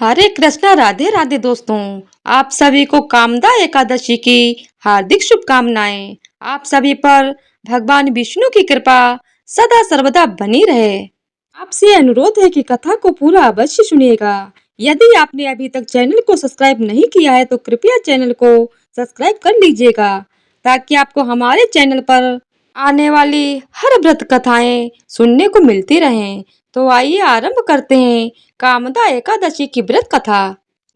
हरे कृष्णा, राधे राधे दोस्तों। आप सभी को कामदा एकादशी की हार्दिक शुभकामनाएं। आप सभी पर भगवान विष्णु की कृपा सदा सर्वदा बनी रहे। आपसे अनुरोध है कि कथा को पूरा अवश्य सुनिएगा। यदि आपने अभी तक चैनल को सब्सक्राइब नहीं किया है तो कृपया चैनल को सब्सक्राइब कर लीजिएगा, ताकि आपको हमारे चैनल पर आने वाली हर व्रत कथाएं सुनने को मिलती रहें। तो आइए आरंभ करते हैं कामदा एकादशी की व्रत कथा।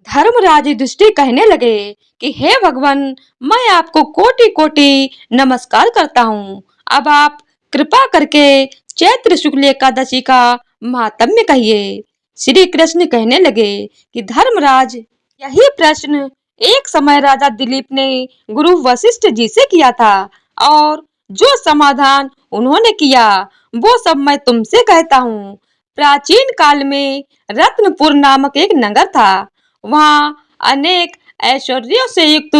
धर्मराज युधिष्ठिर कहने लगे कि हे भगवान, मैं आपको कोटि कोटि नमस्कार करता हूँ। अब आप कृपा करके चैत्र शुक्ल एकादशी का महात्म्य कहिए। श्री कृष्ण कहने लगे कि धर्मराज, यही प्रश्न एक समय राजा दिलीप ने गुरु वशिष्ठ जी से किया था, और जो समाधान उन्होंने किया वो सब मैं तुमसे कहता हूँ। प्राचीन काल में रत्नपुर नामक एक नगर था। वहाँ अनेक ऐश्वर्यों से युक्त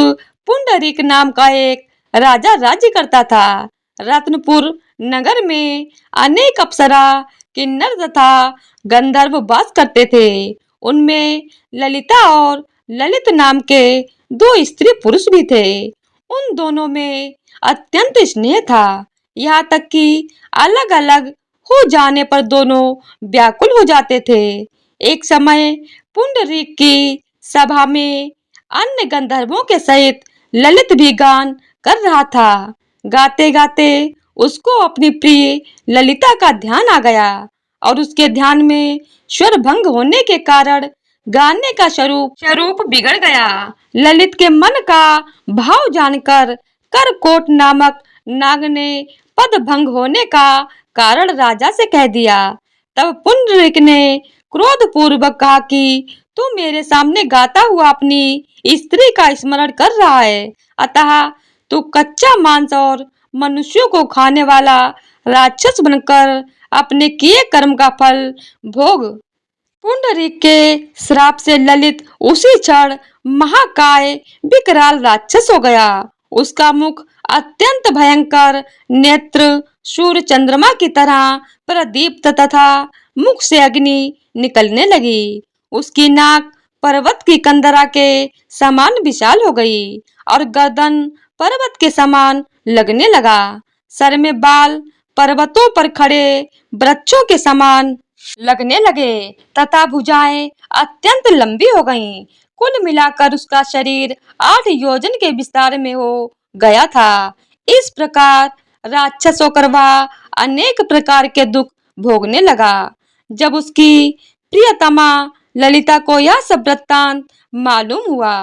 पुंडरीक नाम का एक राजा राज्य करता था। रत्नपुर नगर में अनेक अप्सरा, किन्नर तथा गंधर्व वास करते थे। उनमें ललिता और ललित नाम के दो स्त्री पुरुष भी थे। उन दोनों में अत्यंत स्नेह था, यहाँ तक कि अलग अलग हो जाने पर दोनों व्याकुल हो जाते थे। एक समय पुंडरीक की सभा में अन्य गंधर्वों के सहित ललित भी गान कर रहा था। गाते गाते उसको अपनी प्रिय ललिता का ध्यान आ गया, और उसके ध्यान में स्वर भंग होने के कारण गाने का स्वरूप बिगड़ गया। ललित के मन का भाव जानकर करकोट नामक नाग ने पद भंग होने का कारण राजा से कह दिया। तब पुंडरीक ने क्रोध पूर्वक कहा कि तू मेरे सामने गाता हुआ अपनी स्त्री का स्मरण कर रहा है, अतः तू कच्चा मांस और मनुष्यों को खाने वाला राक्षस बनकर अपने किए कर्म का फल भोग। पुंडरीक के श्राप से ललित उसी क्षण महाकाय विकराल राक्षस हो गया। उसका मुख अत्यंत भयंकर, नेत्र सूर्य चंद्रमा की तरह प्रदीप्त तथा मुख से अग्नि निकलने लगी। उसकी नाक पर्वत की कंदरा के समान विशाल हो गई और गर्दन पर्वत के समान लगने लगा। सर में बाल पर्वतों पर खड़े वृक्षों के समान लगने लगे तथा भुजाएं अत्यंत लंबी हो गईं। कुल मिलाकर उसका शरीर 8 योजन के विस्तार में हो गया था। इस प्रकार राक्षस होकर वह अनेक प्रकार के दुख भोगने लगा। जब उसकी प्रियतमा ललिता को यह सब वृत्तांत मालूम हुआ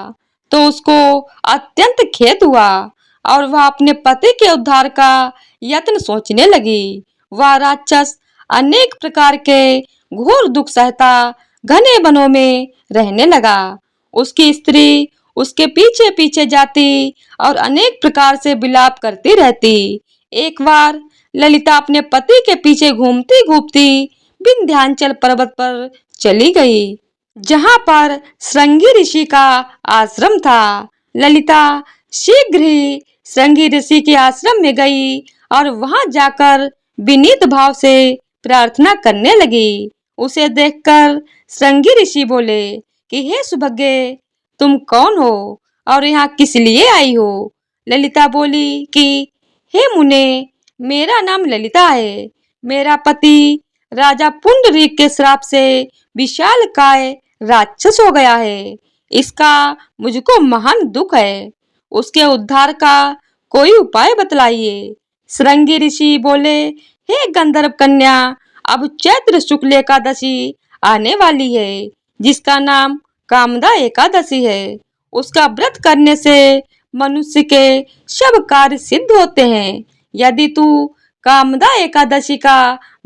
तो उसको अत्यंत खेद हुआ, और वह अपने पति के उद्धार का यत्न सोचने लगी। वह राक्षस अनेक प्रकार के घोर दुख सहता घने वनों में रहने लगा। उसकी स्त्री उसके पीछे पीछे जाती और अनेक प्रकार से विलाप करती रहती। एक बार ललिता अपने पति के पीछे घूमती घूमती विंध्याचल पर्वत पर चली गई, जहाँ पर श्रृंगी ऋषि का आश्रम था। ललिता शीघ्र ही श्रृंगी ऋषि के आश्रम में गई और वहां जाकर विनीत भाव से प्रार्थना करने लगी। उसे देखकर श्रृंगी ऋषि बोले कि हे सुभगे, तुम कौन हो और यहाँ किस लिए आई हो? ललिता बोली कि हे मुने, मेरा नाम ललिता है। मेरा पति राजा पुंडरीक के श्राप से विशालकाय राक्षस हो गया है। इसका मुझको महान दुख है। उसके उद्धार का कोई उपाय बतलाइए। श्रृंगी ऋषि बोले, हे गंधर्व कन्या, अब चैत्र शुक्ल एकादशी आने वाली है, जिसका नाम कामदा एकादशी है। उसका व्रत करने से मनुष्य के सब कार्य सिद्ध होते हैं। यदि तू कामदा एकादशी का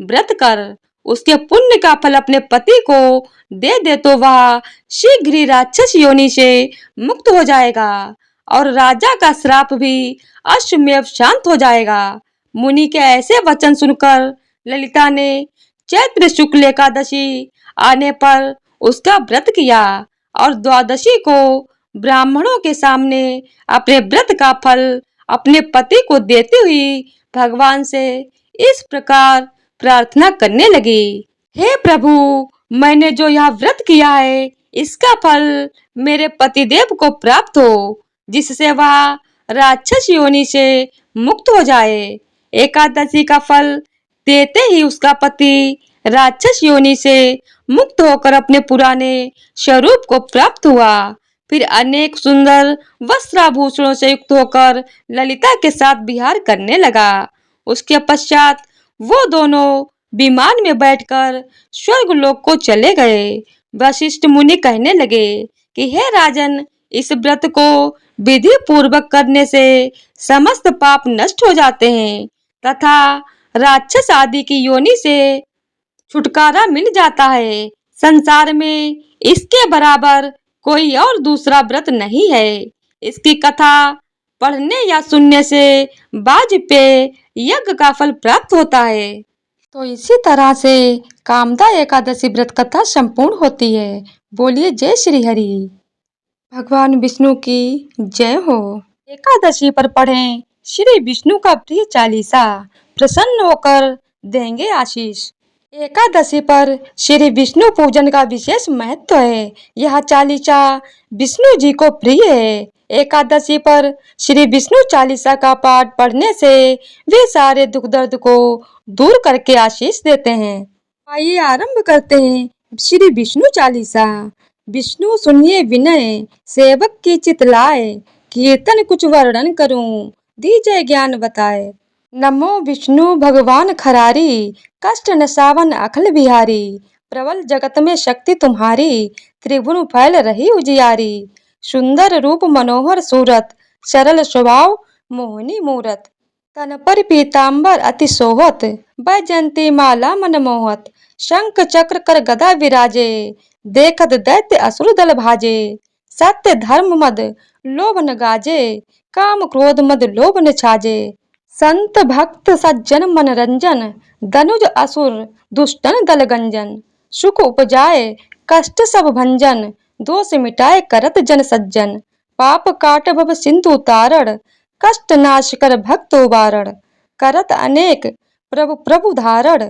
व्रत कर उसके पुण्य का फल अपने पति को दे दे तो वह शीघ्र ही राक्षस योनि से मुक्त हो जाएगा, और राजा का श्राप भी अश्वमेव शांत हो जाएगा। मुनि के ऐसे वचन सुनकर ललिता ने चैत्र शुक्ल एकादशी आने पर उसका व्रत किया, और द्वादशी को ब्राह्मणों के सामने अपने व्रत का फल अपने पति को देती हुई भगवान से इस प्रकार प्रार्थना करने लगी। हे प्रभु, मैंने जो यह व्रत किया है इसका फल मेरे पतिदेव को प्राप्त हो, जिससे वह राक्षस योनि से मुक्त हो जाए। एकादशी का फल देते ही उसका पति राक्षस योनि से मुक्त होकर अपने पुराने स्वरूप को प्राप्त हुआ। फिर अनेक सुंदर वस्त्राभूषणों से युक्त होकर ललिता के साथ विहार करने लगा। उसके पश्चात वो दोनों विमान में बैठकर स्वर्ग लोक को चले गए। वशिष्ठ मुनि कहने लगे कि हे राजन, इस व्रत को विधि पूर्वक करने से समस्त पाप नष्ट हो जाते हैं तथा राक्षस आदि की योनि से छुटकारा मिल जाता है। संसार में इसके बराबर कोई और दूसरा व्रत नहीं है। इसकी कथा पढ़ने या सुनने से वाजपेय यज्ञ का फल प्राप्त होता है। तो इसी तरह से कामदा एकादशी व्रत कथा संपूर्ण होती है। बोलिए जय श्री हरि। भगवान विष्णु की जय हो। एकादशी पर पढ़ें श्री विष्णु का प्रिय चालीसा, प्रसन्न होकर देंगे आशीष। एकादशी पर श्री विष्णु पूजन का विशेष महत्व है। यह चालीसा विष्णु जी को प्रिय है। एकादशी पर श्री विष्णु चालीसा का पाठ पढ़ने से वे सारे दुख दर्द को दूर करके आशीष देते हैं। आइए आरंभ करते हैं श्री विष्णु चालीसा। विष्णु सुनिए विनय, सेवक की चित लाए, कीर्तन कुछ वर्णन करूं, दीजय ज्ञान बताए। नमो विष्णु भगवान खरारी, कष्ट नसावन अखिल बिहारी। प्रबल जगत में शक्ति तुम्हारी, त्रिभुवन फैल रही उजियारी। सुंदर रूप मनोहर सूरत, सरल स्वभाव मोहिनी मूरत। तन पर पीताम्बर अति सोहत, बैजयंती माला मन मोहत। शंख चक्र कर गदा विराजे, देखत दैत्य असुर दल भाजे। सत्य धर्म मद लोभ न गाजे, काम क्रोध मद लोभ न छाजे। संत भक्त सज्जन मनरंजन, दनुज असुर दुष्टन दल गंजन। सुख उपजाए कष्ट सब भंजन, दोष मिटाए करत जन सज्जन। पाप काट भव सिंधु तारण, कष्ट नाश कर भक्त उबारण। करत अनेक प्रभु प्रभु धारण,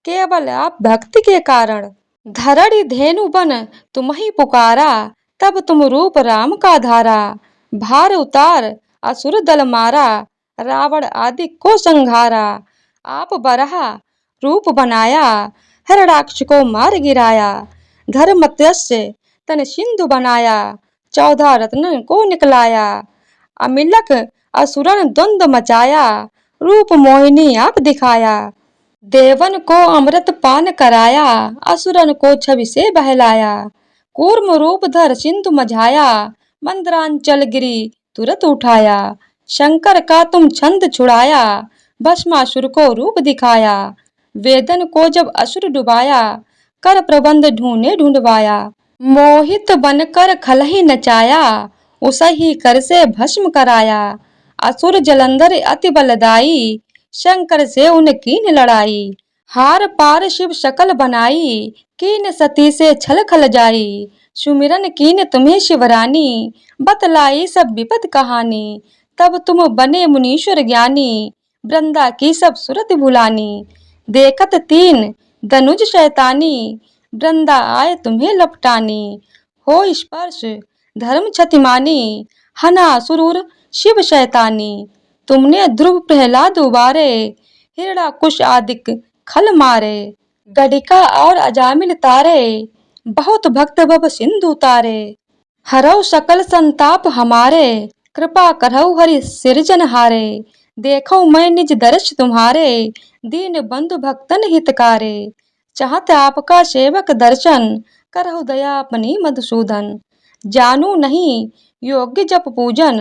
केवल आप भक्ति के कारण। धरणी धेनु बन तुम्हि पुकारा, तब तुम रूप राम का धारा। भार उतार असुर दल मारा, रावण आदि को संघारा। आप बराह रूप बनाया, हिरण्याक्ष को मार गिराया। धर्मत्यस्य तन सिंधु बनाया, 14 रत्न को निकलाया। अमिलक असुरन द्वंद्व मचाया, रूप मोहिनी आप दिखाया। देवन को अमृत पान कराया, असुरन को छवि से बहलाया। कूर्म रूप धर सिंधु मझाया, मंदरांचल गिरी तुरत उठाया। शंकर का तुम छंद छुड़ाया, भस्मासुर को रूप दिखाया। वेदन को जब असुर डुबाया, कर प्रबंध ढूंढे ढूंढवाया। मोहित बनकर खलहि नचाया, उसही कर से भस्म कराया। असुर जलंधर अति बलदाई, शंकर से उन कीन लड़ाई। हार पार शिव शकल बनाई, कीन सती से छल खल जाई। सुमिरन कीन तुम्हें शिवरानी, बतलाई सब विपद कहानी। तब तुम बने मुनीश्वर ज्ञानी, वृंदा की सब सुरत भुलानी। देखत तीन दनुज शैतानी, वृंदा आए तुम्हें लपटानी। हो स्पर्श धर्म क्षतिमानी, हना सुरूर शिव शैतानी। तुमने ध्रुव प्रहलाद उबारे, हिरण्याकुश आदिक खल मारे। गडिका और अजामिल तारे, बहुत भक्त भव सिंधु तारे। हरौ सकल संताप हमारे, कृपा करहु हरि सिरजन हारे। देखो मैं निज दर्श तुम्हारे, दीन बंधु भक्तन हितकारे। चाहत आपका सेवक दर्शन, करहु दया अपनी मधुसूदन। जानू नहीं योग्य जप पूजन,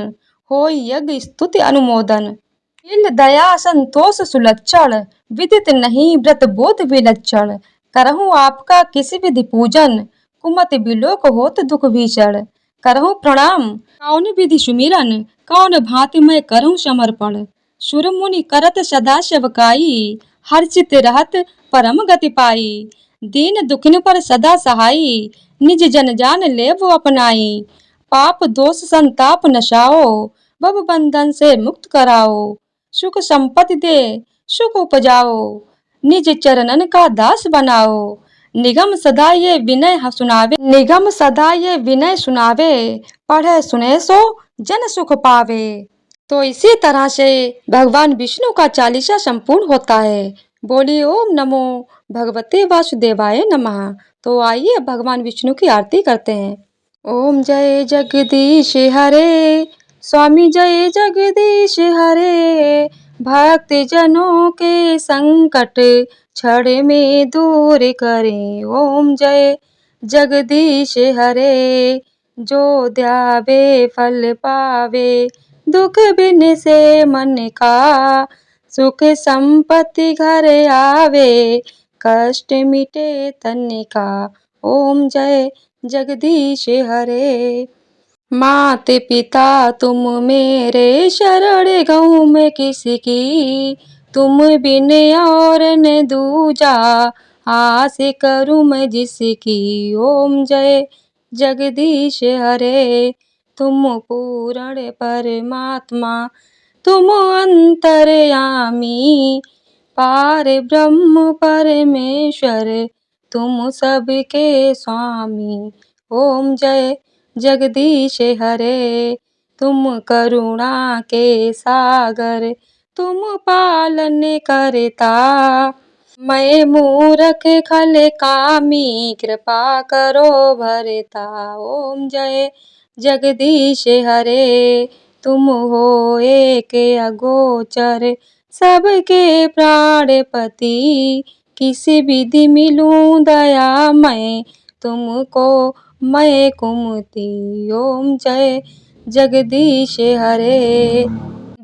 होय यज्ञ स्तुति अनुमोदन। शील दया संतोष सुलक्षण, विदित नहीं व्रत बोध विलक्षण। करहु आपका किस विधि पूजन, कुमत बिलोक होत दुख भीषण। करहु प्रणाम कौन विधि सुमिरन, कौन भांति मैं करहु समर्पण। सुर मुनि करत सदा सेवकाई, हर्षित रहत परम गति पाई। दीन दुखिन पर सदा सहाई, निज जन जान लेवो अपनाई। पाप दोष संताप नशाओ, भव बंधन से मुक्त कराओ। सुख संपत्ति दे सुख उपजाओ, निज चरणन का दास बनाओ। निगम सदा ये विनय सुनावे, निगम सदा ये विनय सुनावे, पढ़े सुने सो जन सुख पावे। तो इसी तरह से भगवान विष्णु का चालीसा संपूर्ण होता है। बोलिए ओम नमो भगवते वासुदेवाय नमः। तो आइए भगवान विष्णु की आरती करते हैं। ओम जय जगदीश हरे, स्वामी जय जगदीश हरे, भक्त जनों के संकट क्षण में दूर करें। ओम जय जगदीश हरे, जो ध्यावे फल पावे, दुख बिन से मन का, सुख संपत्ति घर आवे, कष्ट मिटे तन का। ओम जय जगदीश हरे। मात पिता तुम मेरे, शरण गहूँ मैं किसकी, तुम बिन और न दूजा, आस करूँ मैं जिसकी। ओम जय जगदीश हरे, तुम पूर्ण परमात्मा, तुम अंतर्यामी, पार ब्रह्म परमेश्वर, तुम सबके स्वामी। ओम जय जगदीश हरे, तुम करुणा के सागर, तुम पालन करता, मैं मूरख खल कामी, कृपा करो भरता। ओम जय जगदीश हरे, तुम हो एक अगोचर, सबके प्राणपति, किसी विधि मिलूं दया मैं, तुमको मैं कुमति। ओम जय जगदीश हरे,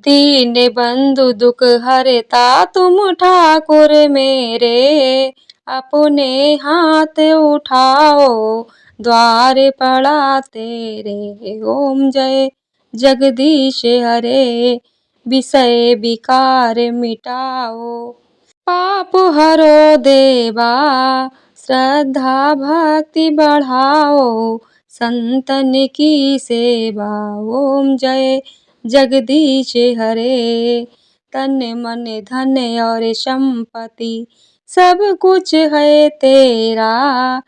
दीन बंधु दुख हरता तुम ठाकुर मेरे, अपने हाथ उठाओ द्वार पड़ा तेरे। ओम जय जगदीश हरे, विषय विकार मिटाओ, पाप हरो देवा, श्रद्धा भक्ति बढ़ाओ, संतन की सेवा। ओम जय जगदीश हरे, तन मन धन और संपत्ति, सब कुछ है तेरा,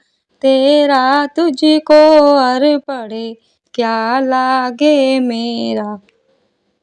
तेरा तुझको अर्पण, क्या लागे मेरा।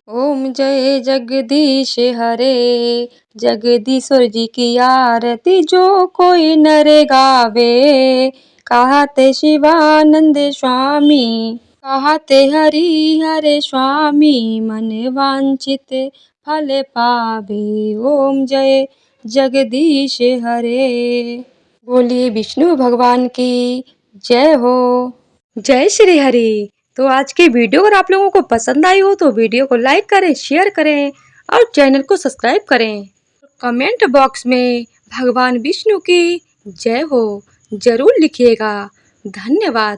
ओम जय जगदीश हरे, जगदीश्वर जी की आरती जो कोई नर गावे, कहते शिवानंद स्वामी, कहते हरि हरे स्वामी, मन वांछित फल पावे। ओम जय जगदीश हरे। बोलिए विष्णु भगवान की जय हो। जय श्री हरि। तो आज की वीडियो अगर आप लोगों को पसंद आई हो तो वीडियो को लाइक करें, शेयर करें और चैनल को सब्सक्राइब करें। कमेंट बॉक्स में भगवान विष्णु की जय हो जरूर लिखिएगा। धन्यवाद।